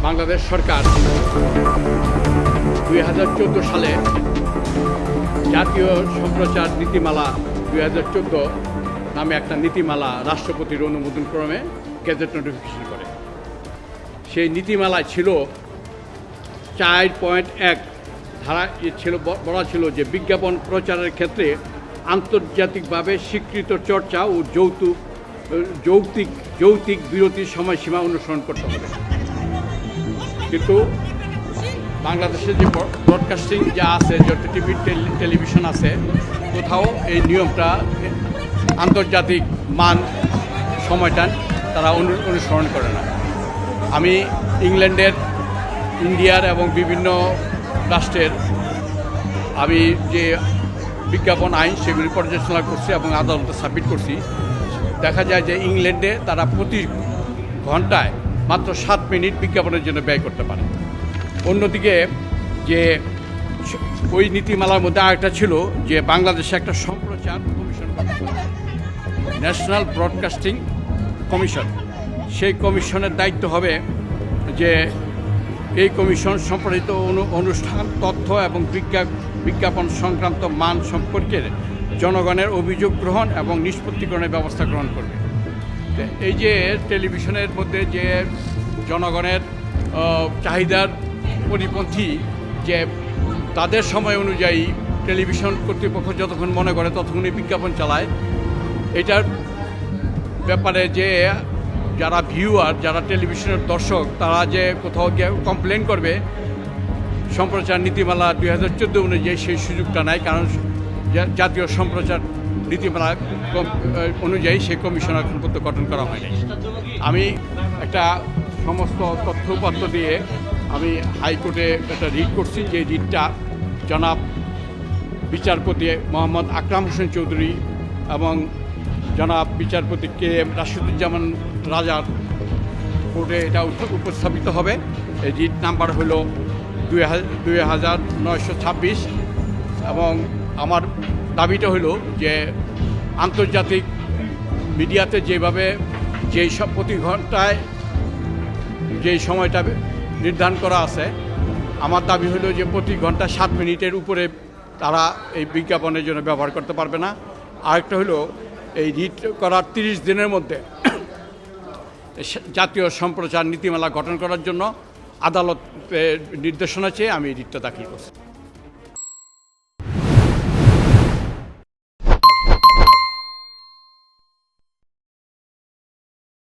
বাংলাদেশ সরকার 2014 সালে জাতীয় সম্প্রচার নীতিমালা 2014 নামে একটা নীতিমালা রাষ্ট্রপতির অনুমোদন ক্রমে গেজেট নোটিফিকেশন করে। সেই নীতিমালায় ছিল 4.1 ধারা ছিল, বলা ছিল যে বিজ্ঞাপন প্রচারের ক্ষেত্রে আন্তর্জাতিকভাবে স্বীকৃত চর্চা ও যৌক্তিক বিরতির সময়সীমা অনুসরণ করতে হবে। কিন্তু বাংলাদেশে যে ব্রডকাস্টিং যা আছে, যত টিভি টেলিভিশন আছে, কোথাও এই নিয়মটা আন্তর্জাতিক মান সময়টা তারা অনুসরণ করে না। আমি ইংল্যান্ডের, ইন্ডিয়ার এবং বিভিন্ন রাষ্ট্রের আমি যে বিজ্ঞাপন আইন সেগুলি পর্যালোচনা করছি এবং আদালতে সাবমিট করছি। দেখা যায় যে ইংল্যান্ডে তারা প্রতি ঘন্টায় মাত্র 7 মিনিট বিজ্ঞাপনের জন্য ব্যয় করতে পারে। অন্যদিকে যে ওই নীতিমালার মধ্যে আরেকটা ছিল যে বাংলাদেশে একটা সম্প্রচার কমিশন, ন্যাশনাল ব্রডকাস্টিং কমিশন। সেই কমিশনের দায়িত্ব হবে যে এই কমিশন সম্প্রচারিত অনুষ্ঠান, তথ্য এবং বিজ্ঞাপন সংক্রান্ত মান সম্পর্কে জনগণের অভিযোগ গ্রহণ এবং নিষ্পত্তিকরণের ব্যবস্থা গ্রহণ করবে। এই যে টেলিভিশনের মধ্যে যে জনগণের চাহিদার পরিপন্থী, যে তাদের সময় অনুযায়ী টেলিভিশন কর্তৃপক্ষ যতক্ষণ মনে করে ততক্ষণই বিজ্ঞাপন চালায়, এটার ব্যাপারে যে যারা ভিউয়ার, যারা টেলিভিশনের দর্শক, তারা যে কোথাও গিয়ে কমপ্লেন করবে সম্প্রচার নীতিমালা 2014 অনুযায়ী সেই সুযোগটা নাই, কারণ জাতীয় সম্প্রচার নীতিমালা অনুযায়ী সেই কমিশন এখন পর্যন্ত গঠন করা হয়নি। আমি একটা সমস্ত তথ্য উপাত্ত দিয়ে আমি হাইকোর্টে একটা রিট করছি, যে রিটটা জনাব বিচারপতি মোহাম্মদ আকরাম হোসেন চৌধুরী এবং জনাব বিচারপতি কে এম রাশিদুজ্জামান রাজার কোর্টে এটা উপস্থাপিত হবে। এই রিট নাম্বার হলো 2926 এবং আমার দাবিটা হলো যে আন্তর্জাতিক মিডিয়াতে যেভাবে যেই সব প্রতি ঘন্টায় যেই সময়টা নির্ধারণ করা আছে, আমার দাবি হলো যে প্রতি ঘন্টা 7 মিনিটের উপরে তারা এই বিজ্ঞাপনের জন্য ব্যবহার করতে পারবে না। আরেকটা হলো এই রিট করার 30 দিনের মধ্যে জাতীয় সম্প্রচার নীতিমালা গঠন করার জন্য আদালত নির্দেশনা চেয়ে আমি রিটটা দাখিল করছি।